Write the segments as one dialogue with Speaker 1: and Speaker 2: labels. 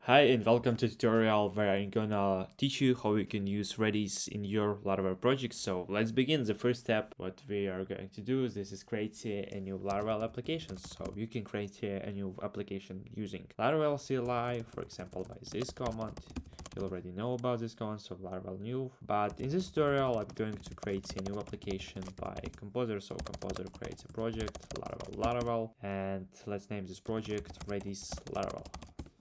Speaker 1: Hi and welcome to tutorial where I'm gonna teach you how you can use Redis in your Laravel project. So let's begin. The first step, what we are going to do is create a new Laravel application. So you can create a new application using Laravel CLI, for example, by this command. You already know about this command, so Laravel new. But in this tutorial, I'm going to create a new application by Composer. So Composer creates a project, Laravel, and let's name this project Redis Laravel.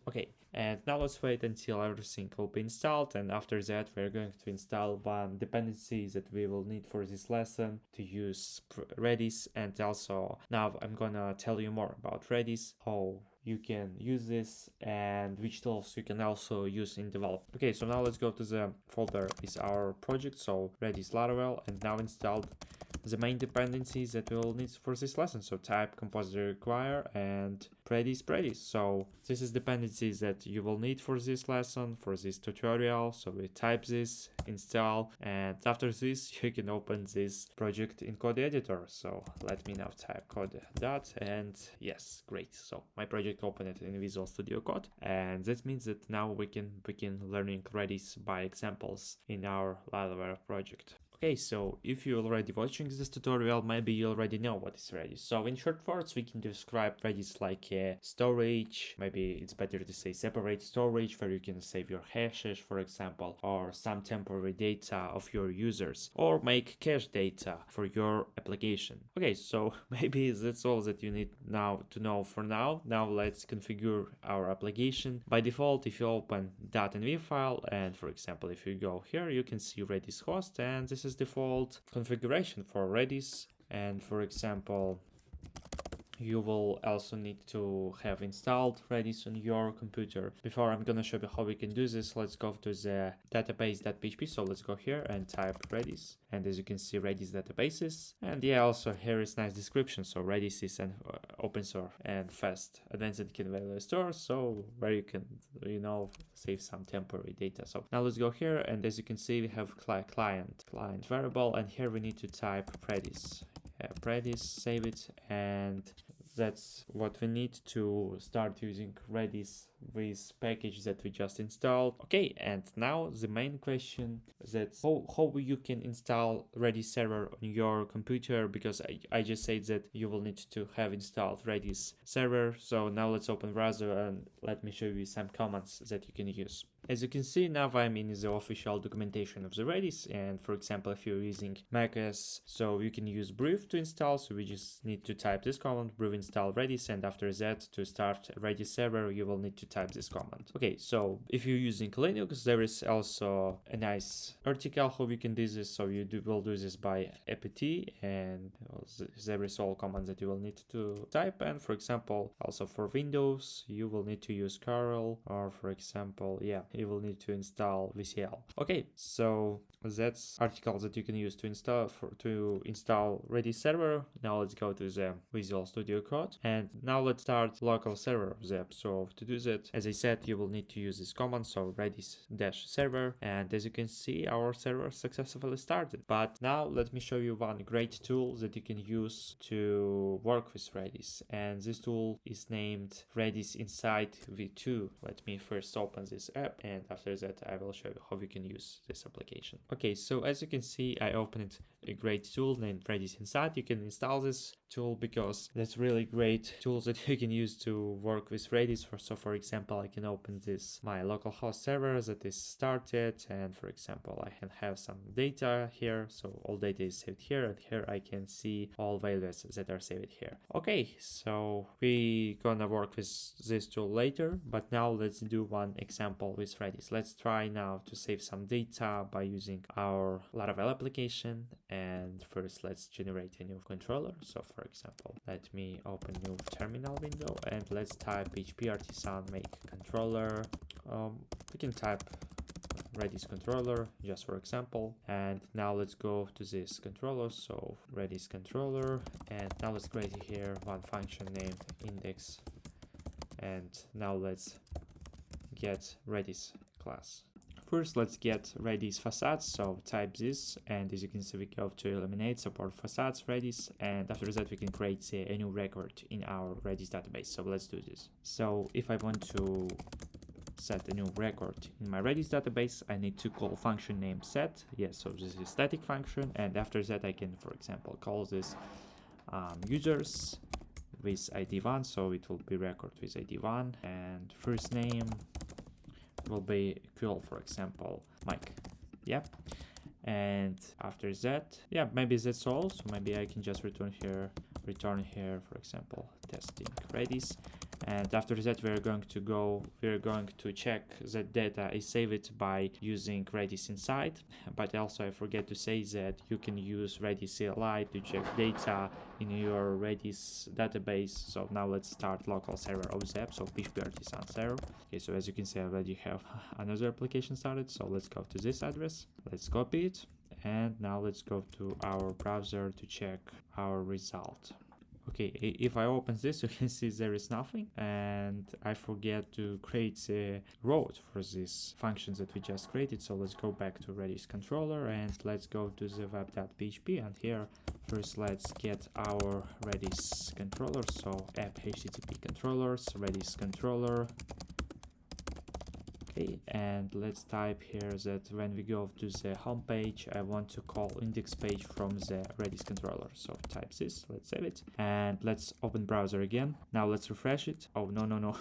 Speaker 1: Okay, and now let's wait until everything will be installed, and after that we're going to install one dependency that we will need for this lesson to use Redis. And also now I'm gonna tell you more about Redis, how you can use this and which tools you can also use in development. Okay, so now let's go to the folder is our project, so Redis Laravel, and now installed the main dependencies that we will need for this lesson. So type composer require and Redis. So this is dependencies that you will need for this lesson, for this tutorial. So we type this, install, and after this you can open this project in code editor. So let me now type code dot, and yes, great. So my project opened in Visual Studio Code, and that means that now we can begin learning Redis by examples in our Laravel project. Okay, so if you're already watching this tutorial, maybe you already know what is Redis. So in short words, we can describe Redis like a storage. Maybe it's better to say separate storage, where you can save your hashes, for example, or some temporary data of your users, or make cache data for your application. Okay, so maybe that's all that you need now to know for now. Now let's configure our application. By default, if you open .env file, and for example, if you go here, you can see Redis host, and this is default configuration for Redis. And for example, you will also need to have installed Redis on your computer. Before I'm gonna show you how we can do this, let's go to the database.php. So let's go here and type Redis, and as you can see, Redis databases. And yeah, also here is nice description. So Redis is an open source and fast advanced key value store, so where you can save some temporary data. So now let's go here, and as you can see, we have client variable, and here we need to type Redis. Redis, save it, and that's what we need to start using Redis with package that we just installed. Okay, and now the main question is how you can install Redis server on your computer, because I just said that you will need to have installed Redis server. So now let's open browser and let me show you some commands that you can use. As you can see, now I'm in the official documentation of the Redis, and for example, if you're using macOS, so you can use brew to install. So we just need to type this command, brew install Redis, and after that, to start Redis server, you will need to type this command. Okay, so if you're using Linux, there is also a nice article how you can do this. So will do this by apt, and there is all commands that you will need to type. And for example, also for Windows, you will need to use curl, or for example, you will need to install VCL. Okay, so that's articles that you can use to install Redis server. Now let's go to the Visual Studio Code, and now let's start local server of the app. So to do that, as I said, you will need to use this command, so redis-server, and as you can see, our server successfully started. But now let me show you one great tool that you can use to work with Redis, and this tool is named Redis Insight V2. Let me first open this app, and after that I will show you how we can use this application. Okay, so as you can see, I opened a great tool named Redis Insight. You can install this tool because that's really great tools that you can use to work with Redis. So for example, I can open this my localhost server that is started, and for example, I can have some data here. So all data is saved here, and here I can see all values that are saved here. Okay, so we gonna work with this tool later, but now let's do one example with Redis. Let's try now to save some data by using our Laravel application. And first, let's generate a new controller. So for example, let me open new terminal window, and let's type php artisan make controller. We can type Redis controller just for example, and now let's go to this controller. So Redis controller, and now let's create here one function named index, and now let's get Redis class. First, let's get Redis facades. So type this, and as you can see, we go to eliminate support facades Redis, and after that we can create a new record in our Redis database. So let's do this. So if I want to set a new record in my Redis database, I need to call function name set. Yes, so this is a static function, and after that I can, for example, call this users with ID 1, so it will be record with ID 1, and first name will be equal, for example, Mike. Yeah. And after that, yeah, maybe that's all. So maybe I can just return here, for example, testing Redis. And after that, we're going to check that data is saved by using Redis inside. But also I forget to say that you can use Redis CLI to check data in your Redis database. So now let's start local server of the app. So PHP artisan server. Okay, so as you can see, I already have another application started. So let's go to this address. Let's copy it. And now let's go to our browser to check our result. Okay, if I open this, you can see there is nothing, and I forget to create a route for these functions that we just created. So let's go back to Redis controller and let's go to the web.php, and here first let's get our Redis controller. So app http controllers, Redis controller. Okay, and let's type here that when we go to the home page, I want to call index page from the Redis controller. So type this, let's save it, and let's open browser again. Now let's refresh it. Oh, no.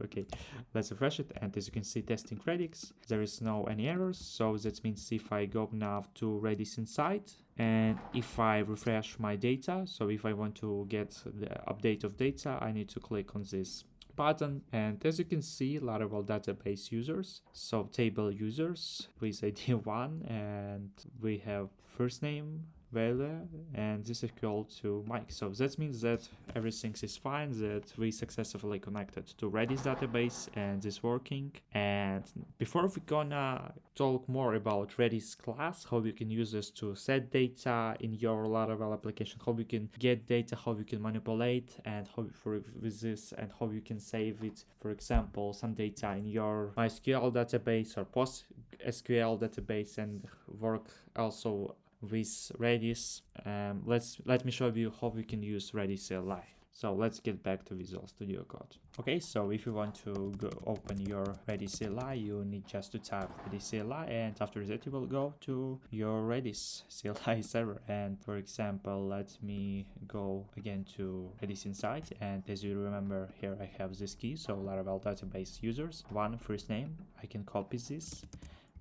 Speaker 1: Okay, let's refresh it, and as you can see, testing Redis, there is no any errors. So that means if I go now to Redis inside, and if I refresh my data, so if I want to get the update of data, I need to click on this button, and as you can see, Laravel database users, so table users with ID 1, and we have first name value, and this is equal to Mike. So that means that everything is fine, that we successfully connected to Redis database and is working. And before we gonna talk more about Redis class, how you can use this to set data in your Laravel application, how you can get data, how you can manipulate, and how with this, and how you can save it, for example, some data in your MySQL database or PostgreSQL database, and work also with Redis. Let me show you how we can use Redis CLI. So let's get back to Visual Studio Code. Okay, so if you want to open your Redis CLI, you need just to type Redis CLI, and after that you will go to your Redis CLI server. And for example, let me go again to Redis inside, and as you remember, here I have this key, so Laravel database users, one first name. I can copy this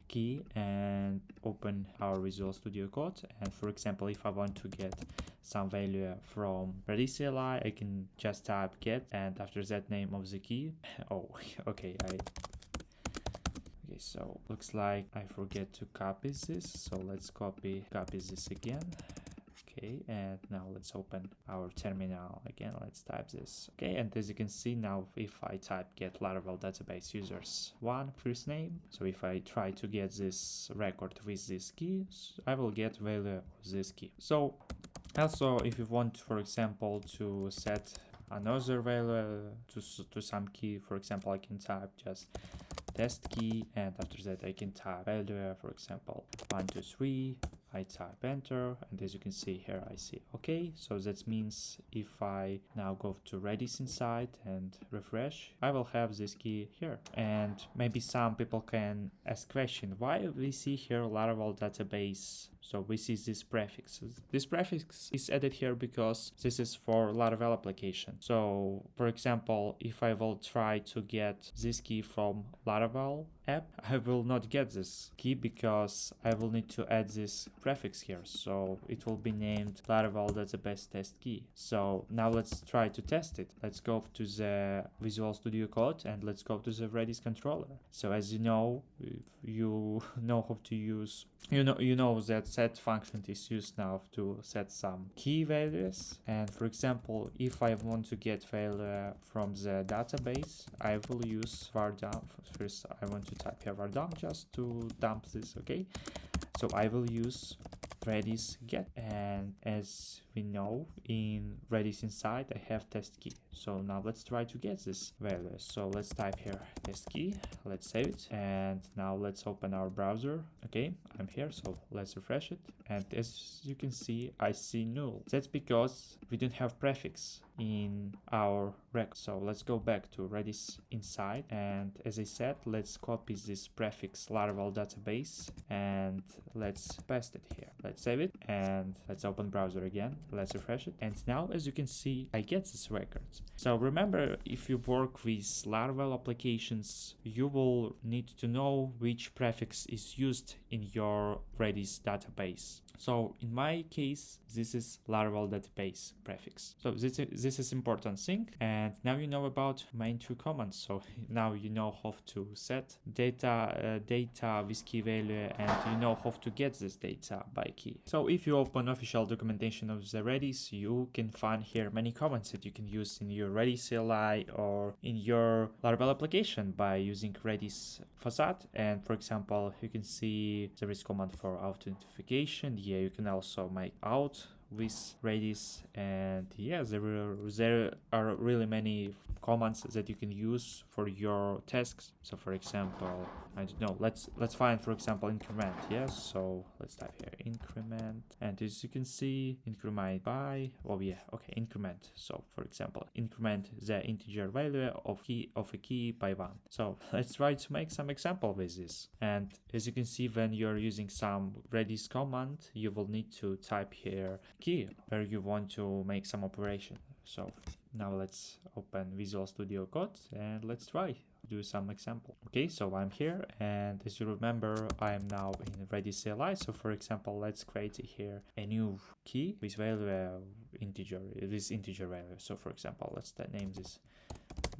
Speaker 1: key and open our Visual Studio Code, and for example, if I want to get some value from Redis CLI, I can just type get, and after that, name of the key. Oh, okay, so looks like I forget to copy this, so let's copy this again. Okay, and now let's open our terminal again. Let's type this. Okay, and as you can see now, if I type get Laravel database users one first name, so if I try to get this record with this key, I will get value of this key. So also, if you want, for example, to set another value to some key, for example, I can type just test key, and after that I can type value, for example, 123. I type enter, and as you can see here, I see okay. So that means if I now go to Redis inside and refresh, I will have this key here. And maybe some people can ask question, why we see here Laravel database? So we see this prefix. This prefix is added here because this is for Laravel application. So for example, if I will try to get this key from Laravel app, I will not get this key because I will need to add this prefix here. So it will be named Laravel database test key. So now let's try to test it. Let's go to the Visual Studio Code and let's go to the Redis controller. So as you know, you know how to use, you know that set function is used now to set some key values. And for example, if I want to get value from the database, I will use var dump. First, I want to type here var dump just to dump this. Okay, so I will use Redis get, and as we know, in Redis inside I have test key. So now let's try to get this value. So let's type here test key, let's save it, and now let's open our browser. Okay, I'm here, so let's refresh it, and as you can see, I see null. That's because we don't have prefix. in our record. So let's go back to Redis inside, and as I said, let's copy this prefix Laravel database and let's paste it here. Let's save it and let's open browser again. Let's refresh it, and now as you can see, I get this record. So remember, if you work with Laravel applications, you will need to know which prefix is used in your Redis database. So in my case, this is Laravel database prefix. So this is important thing. And now you know about main two commands. So now you know how to set data with key value, and you know how to get this data by key. So if you open official documentation of the Redis, you can find here many commands that you can use in your Redis CLI or in your Laravel application by using Redis facade. And for example, you can see there is command for authentication. Yeah, you can also make out with Redis, and yeah, there are really many commands that you can use for your tasks. So for example, I don't know, let's find for example increment. Yes, so let's type here increment, and as you can see, increment by, oh yeah, okay, increment. So for example, increment the integer value of a key by 1. So let's try to make some example with this. And as you can see, when you're using some Redis command, you will need to type here key where you want to make some operation. So now let's open Visual Studio Code and let's try do some example. Okay, so I'm here, and as you remember, I am now in Redis CLI. So for example, let's create here a new key with value integer, this integer value. So for example, let's name this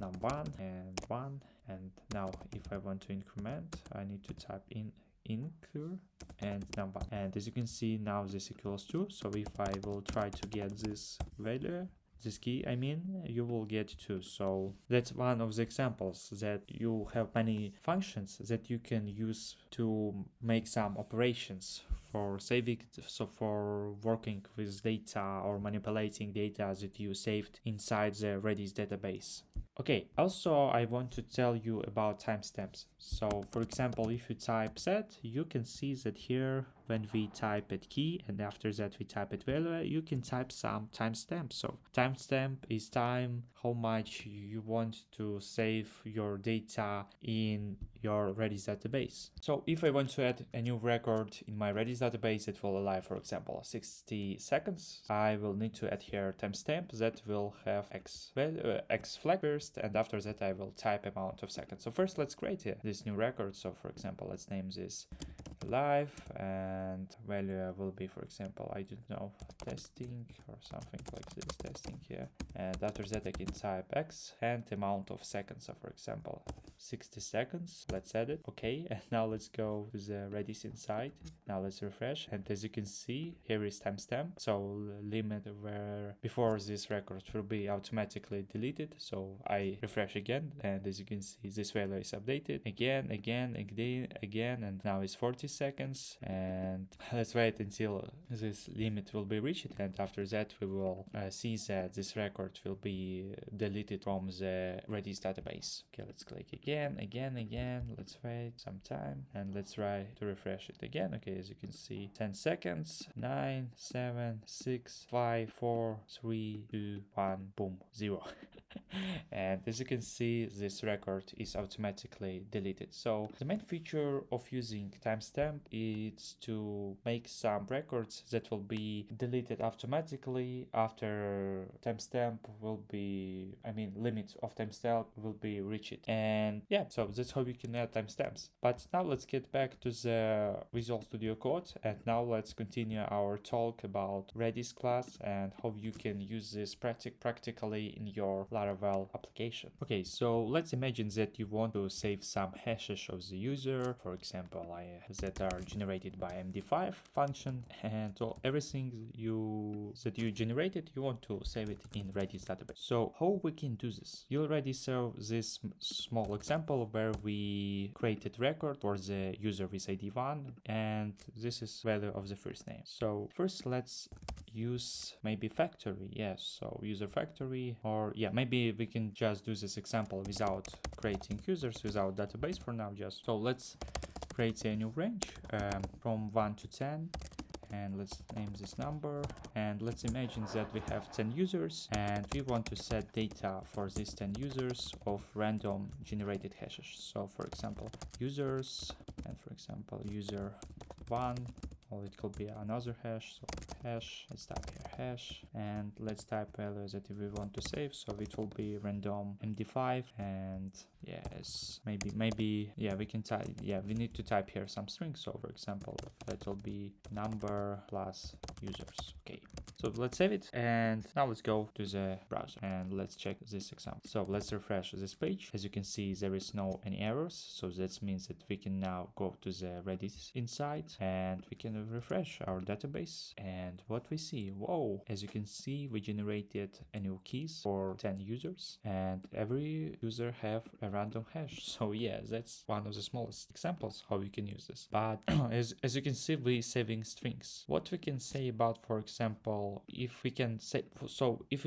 Speaker 1: num1 and 1. And now if I want to increment, I need to type in incur and num1, and as you can see now this equals 2. So if I will try to get this value, this key, I mean, you will get 2. So that's one of the examples that you have many functions that you can use to make some operations for saving, so for working with data or manipulating data that you saved inside the Redis database. Okay, also I want to tell you about timestamps. So for example, if you type set, you can see that here when we type it key and after that we type it value, you can type some timestamp. So timestamp is time, how much you want to save your data in your Redis database. So if I want to add a new record in my Redis database that will allow, for example, 60 seconds, I will need to add here timestamp that will have x flag first, and after that I will type amount of seconds. So first let's create this new record. So for example, let's name this live, and value will be, for example, I don't know, testing or something like this, testing here. And after that I can type x and amount of seconds. So for example, 60 seconds. Let's add it. Okay, and now let's go to the Redis inside. Now let's refresh, and as you can see, here is timestamp. So limit where before this record will be automatically deleted. So I refresh again, and as you can see, this value is updated again, and now it's 40 seconds. And let's wait until this limit will be reached, and after that we will see that this record will be deleted from the Redis database. Okay, let's click again. Let's wait some time and let's try to refresh it again. Okay, as you can see, 10 seconds, 9, 7, 6, 5, 4, 3, 2, 1, boom, 0. And as you can see, this record is automatically deleted. So the main feature of using timestamp is to make some records that will be deleted automatically after timestamp will be, limit of timestamp will be reached. And yeah, so that's how you can add timestamps. But now let's get back to the Visual Studio Code, and now let's continue our talk about Redis class and how you can use this practically in your Laravel application. Okay, so let's imagine that you want to save some hashes of the user, for example, that are generated by MD5 function, and so everything that you generated, you want to save it in Redis database. So how we can do this? You already saw this small example where we created record for the user with ID 1, and this is value of the first name. So first let's use maybe factory. Yes, so user factory, or yeah, maybe we can just do this example without creating users, without database for now. Just so let's create a new range from 1 to 10, and let's name this number, and let's imagine that we have 10 users and we want to set data for these 10 users of random generated hashes. So for example, users, and for example, user 1, or it could be another hash, so hash, let's type here hash, and let's type value that we want to save, so it will be random md5, and yes, maybe yeah, we can type, yeah, we need to type here some strings, so for example, that will be number plus users. Okay, so let's save it, and now let's go to the browser and let's check this example. So let's refresh this page. As you can see, there is no any errors, so that means that we can now go to the Redis inside and we can refresh our database, and what we see, whoa, as you can see, we generated a new keys for 10 users, and every user have a random hash. So yeah, that's one of the smallest examples how you can use this. But as you can see, we saving strings. What we can say about, for example, if we can say, so if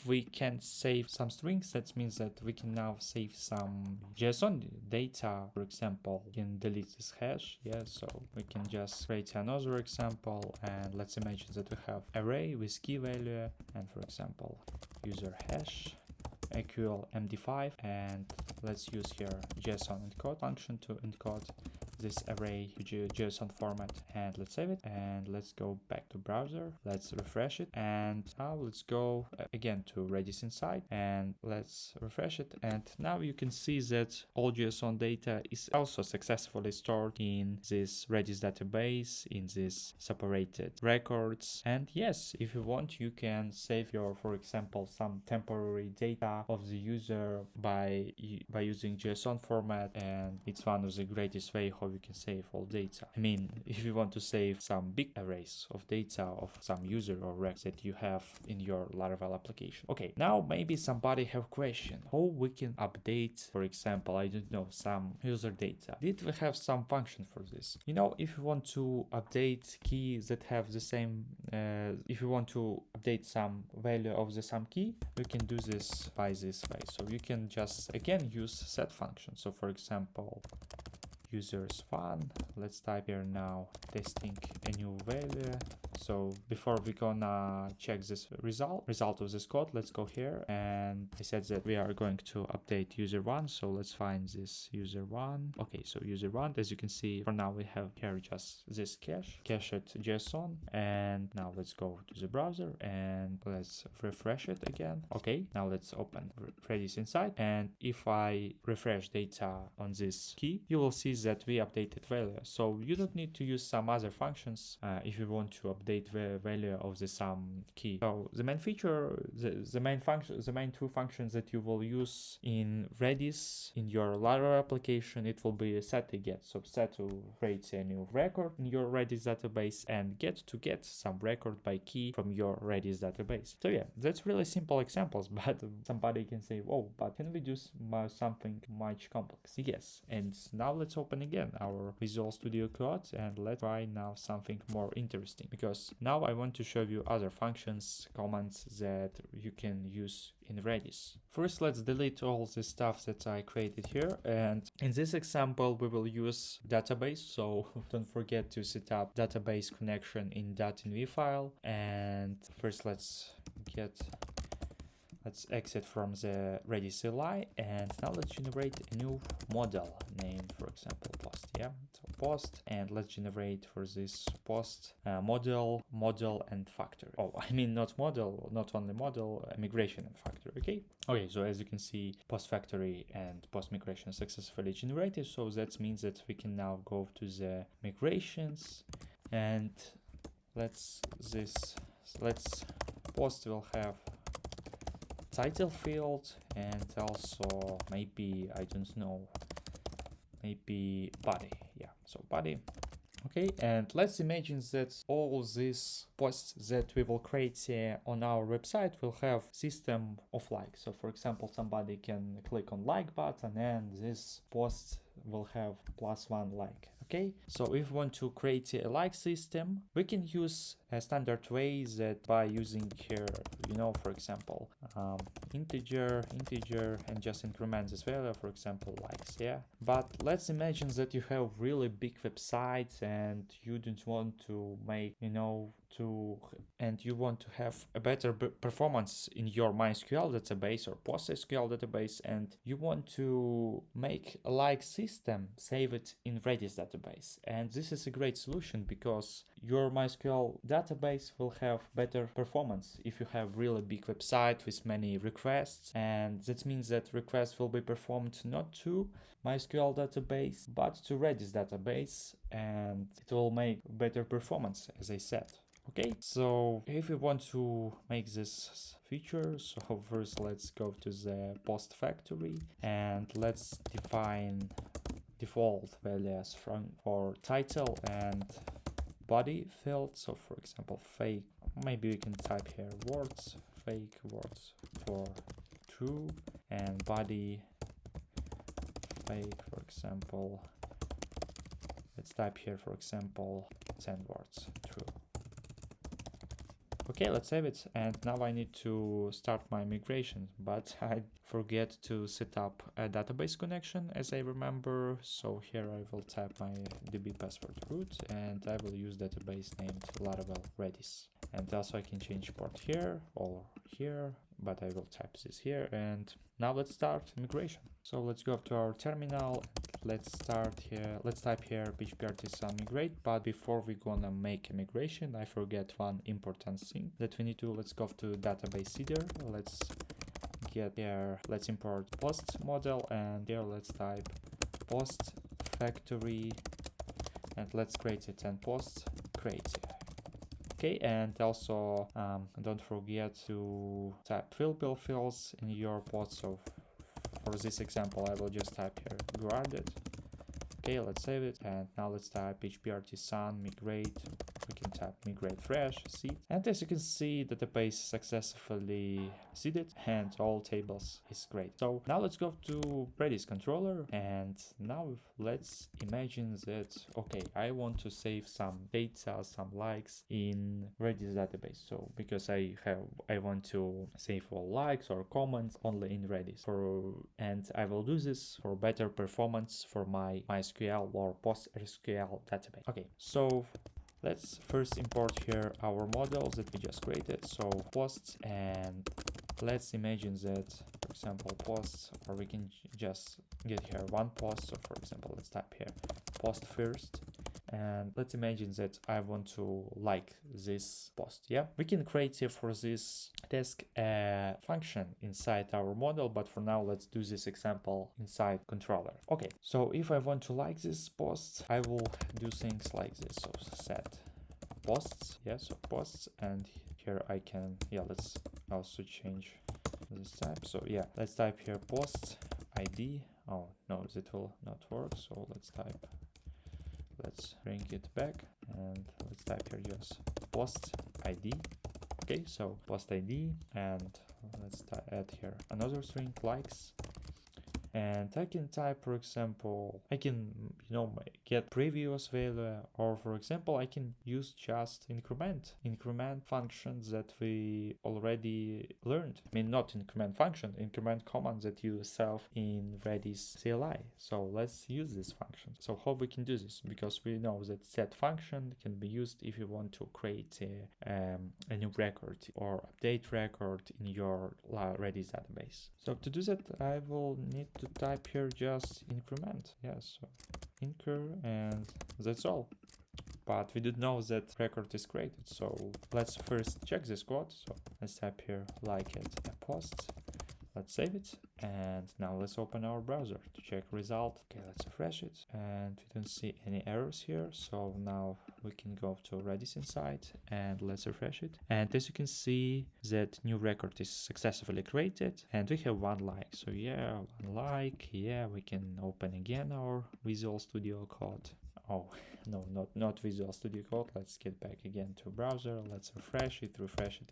Speaker 1: we can save some strings, that means that we can now save some JSON data. For example, we can delete this hash. Yeah, so we can just create another example, and let's imagine that we have array with key value, and for example, user hash equal md5, and let's use here JSON encode function to encode this array to JSON format, and let's save it, and let's go back to browser, let's refresh it, and now let's go again to Redis inside and let's refresh it, and now you can see that all JSON data is also successfully stored in this Redis database, in this separated records. And yes, if you want, you can save your, for example, some temporary data of the user by using JSON format, and it's one of the greatest way how you can save all data. I mean, if you want to save some big arrays of data of some user or recs that you have in your Laravel application. Okay, now maybe somebody have question how we can update, for example, I don't know, some user data. Did we have some function for this? You know, if you want to update keys that have the same, if you want to update some value of the some key, we can do this by this way. So you can just again use set function. So for example, users 1, let's type here now testing a new value. So before we gonna check this result of this code, let's go here, and I said that we are going to update user 1, so let's find this user 1. Okay, so user 1, as you can see, for now we have here just this cached JSON, and now let's go to the browser and let's refresh it again. Okay, now let's open Redis inside, and if I refresh data on this key, you will see that we updated value. So you don't need to use some other functions if you want to update the value of the sum key. So the main feature, the main function, the main two functions that you will use in Redis in your Laravel application, it will be set to get. So set to create a new record in your Redis database, and get to get some record by key from your Redis database. So yeah, that's really simple examples, but somebody can say, whoa, but can we do something much complex? Yes, and now let's open again our Visual Studio Code and let's try now something more interesting, because now I want to show you other functions, commands that you can use in Redis. First, let's delete all the stuff that I created here, and in this example we will use database, so don't forget to set up database connection in .env file. And first let's exit from the Redis CLI, and now let's generate a new model named, for example, post. Yeah, so post, and let's generate for this post model, and factory. Oh, I mean not only model, migration and factory. Okay, so as you can see, post factory and post migration successfully generated, so that means that we can now go to the migrations, and let's post will have title field, and also maybe, I don't know, maybe body. Yeah, so body. Okay, and let's imagine that all these posts that we will create on our website will have system of likes. So for example, somebody can click on like button and this post will have +1 like. Okay, so if we want to create a like system, we can use a standard way that by using here, for example, integer, and just increment this value, for example, likes, yeah. But let's imagine that you have really big websites and you don't want to make, and you want to have a better performance in your MySQL database or PostgreSQL database, and you want to make a like system, save it in Redis database. And this is a great solution because your MySQL database will have better performance if you have really big website with many requests, and that means that requests will be performed not to MySQL database but to Redis database, and it will make better performance, as I said. Okay, so if we want to make this feature, so first let's go to the post factory and let's define default values for title and body field. So for example, fake, maybe we can type here words, fake words for true, and body fake, for example, let's type here, for example, 10 words true. Okay, let's save it, and now I need to start my migration, but I forget to set up a database connection, as I remember. So here I will type my db password root, and I will use database named Laravel Redis. And also I can change port here or here, but I will type this here. And now let's start migration. So let's go to our terminal. Let's start here. Let's type here php migrate. But before we gonna make a migration, I forget one important thing that we need to. Let's go to database seeder. Let's get here. Let's import post model, and here let's type post factory, and let's create it and post create. Okay, and also don't forget to type fill fields in your post. So for this example, I will just type here guarded. Okay, let's save it, and now let's type php migrate. We can type migrate fresh seed, and as you can see, the database successfully seeded and all tables is great. So now let's go to Redis controller, and now let's imagine that, okay, I want to save some data, some likes in Redis database. So because I want to save all likes or comments only in Redis, and I will do this for better performance for my MySQL or PostgreSQL database. Okay, so let's first import here our models that we just created. So posts, and let's imagine that, for example, posts, or we can just get here one post. So for example, let's type here post first, and let's imagine that I want to like this post. Yeah, we can create here for this task a function inside our model, but for now let's do this example inside controller. Okay, so if I want to like this post, I will do things like this. So set posts, yeah, so posts, and here I can, yeah, let's also change this type. So yeah, let's type here post ID. Oh no, that will not work. So let's bring it back, and let's type here just post ID. Okay, so post ID, and let's add here another string likes, and I can type, for example, I can get previous value, or for example I can use just increment functions that we already learned. I mean, not increment function, increment command that you self in Redis CLI. So let's use this function. So how we can do this, because we know that set function can be used if you want to create a new record or update record in your Redis database. So to do that, I will need to type here just increment. Yes, so incur, and that's all. But we did know that record is created, so let's first check this code. So let's type here like it a post. Let's save it, and now let's open our browser to check result. Okay, let's refresh it, and we don't see any errors here. So now we can go to Redis inside and let's refresh it. And as you can see, that new record is successfully created, and we have one like. So yeah, one like. Yeah, we can open again our Visual Studio Code. Oh no, not Visual Studio Code. Let's get back again to browser. Let's refresh it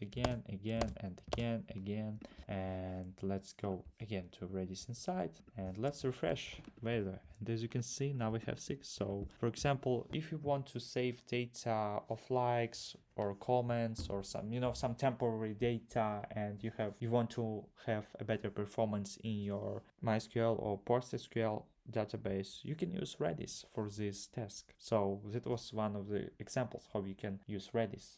Speaker 1: again, and again, and let's go again to Redis inside and let's refresh later. And as you can see, now we have 6. So for example, if you want to save data of likes or comments or some temporary data, and you want to have a better performance in your MySQL or PostgreSQL database, you can use Redis for this task. So that was one of the examples how you can use Redis.